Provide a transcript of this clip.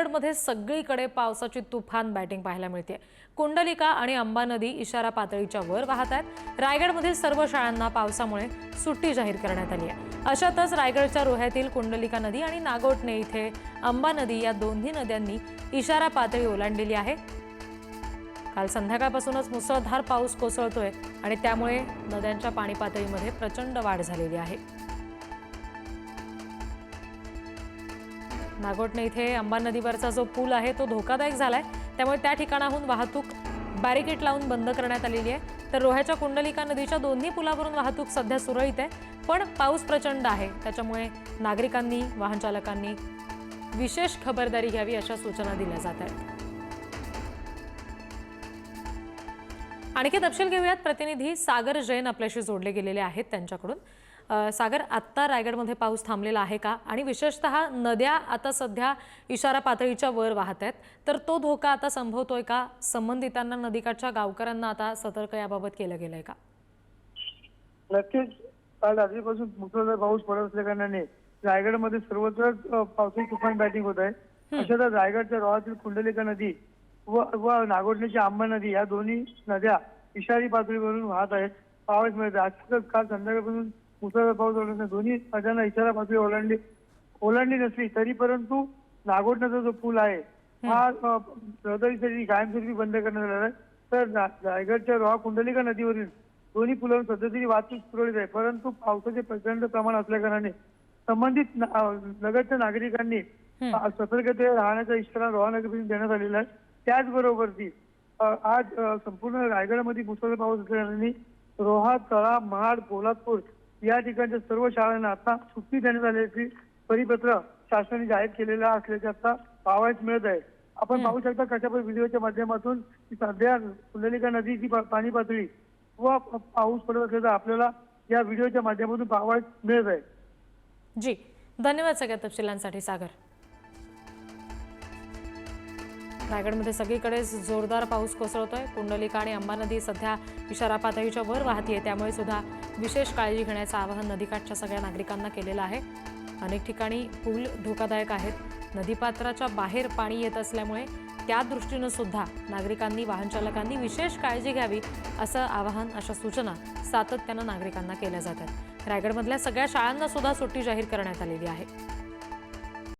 रायगडमध्ये सगळीकडे पावसाची तुफान बॅटिंग पाहायला मिळते। कुंडलिका आणि अंबा नदी इशारा पातळीच्या वर वाहत आहेत। रायगडमधील सर्व शाळांना पावसामुळे सुट्टी जाहीर करण्यात आली आहे। अशातच रायगडच्या रोह्यातील कुंडलिका नदी आणि नागोठणे इथे अंबा नदी या दोन्ही नद्यांनी इशारा पातळी ओलांडलेली आहे। काल संध्याकाळपासूनच मुसळधार पाऊस कोसळतोय आणि त्यामुळे नद्यांच्या पाणी पातळीमध्ये प्रचंड वाढ झालेली आहे। नागोठणे इथे अंबा नदीवरचा जो पूल आहे तो धोकादायक झालाय, त्यामुळे त्या ठिकाणाहून वाहतूक बॅरिकेड लावून बंद करण्यात आलेली आहे। तर रोह्याच्या कुंडलिका नदीच्या दोन्ही पुलावरून वाहतूक सध्या सुरळीत आहे, पण पाऊस प्रचंड आहे, त्याच्यामुळे नागरिकांनी वाहन चालकांनी विशेष खबरदारी घ्यावी अशा सूचना दिल्या जात आहेत। आणखी तपशील घेऊयात, प्रतिनिधी सागर जैन आपल्याशी जोडले गेलेले आहेत त्यांच्याकडून। सागर, आता रायगडमध्ये पाऊस थांबलेला आहे का आणि विशेषतः नद्या आता सध्या इशारा पातळीच्या वर वाहत आहेत, तर तो धोका आता संभवतोय का? संबंधितांना नदीकाठच्या गावकऱ्यांना आता सतर्क याबाबत केलं गेलंय का? नक्कीच काल रात्रीपासून मुसळधार पाऊस पडत असल्या कारणाने रायगडमध्ये सर्वत्र पावसाची तुफान बॅटिंग होत आहे। अशातच रायगडच्या रोहातील कुंडलिका नदी व नागोठणेची आंबा नदी या दोन्ही नद्या इशारी पातळीवरून वाहत आहेत। पाऊस मिळत आहे। काल संध्याकाळपासून मुसळधार पाऊस पडल्याने दोन्ही नद्यांना इशारा पातळी ओलांडली नसली तरी परंतु नागोठण्याचा जो पूल आहे हा रहदारीसाठी कायमस्वरूपी बंद करण्यात आला आहे। तर रायगडच्या रोहा कुंडलिका नदीवरील दोन्ही पुलावर सध्या तरी वाहतूक सुरळीत आहे, परंतु पावसाचे प्रचंड प्रमाण असल्या कारणाने संबंधित लगतच्या नागरिकांनी सतर्कतेने राहण्याचा इशारा रोहा नगरपालिकेने देण्यात आलेला आहे। त्याचबरोबर आज संपूर्ण रायगडमध्ये मुसळधार पाऊस असल्याने रोहा, तळा, महाड, पोलादपूर या ठिकाणच्या सर्व शाळांना आता सुट्टी देण्यात आल्याची परिपत्र शासनाने जाहीर केलेलं असल्याचे आता पाहावयास मिळत आहे। आपण पाहू शकता कशा व्हिडिओच्या माध्यमातून सध्या कुंडलिका नदीची पाणी पातळी व पाऊस पडत असल्याचं आपल्याला या व्हिडिओच्या माध्यमातून पाहावयास मिळत आहे। जी, धन्यवाद सगळ्या तपशिलांसाठी सागर। रायगडमध्ये सगळीकडे जोरदार पाऊस कोसळतोय। कुंडलिका आणि अंबा नदी सध्या इशारा पातळीच्या वर वाहतीये, त्यामुळे सुद्धा विशेष काळजी घेण्याचं आवाहन नदीकाठच्या सगळ्या नागरिकांना केलेलं आहे। अनेक ठिकाणी पूल धोकादायक आहेत। नदीपात्राच्या बाहेर पाणी येत असल्यामुळे त्या दृष्टीनं सुद्धा नागरिकांनी, वाहन चालकांनी विशेष काळजी घ्यावी असं आवाहन, अशा सूचना सातत्यानं नागरिकांना केल्या जातात। रायगडमधल्या सगळ्या शाळांना सुद्धा सुट्टी जाहीर करण्यात आलेली आहे।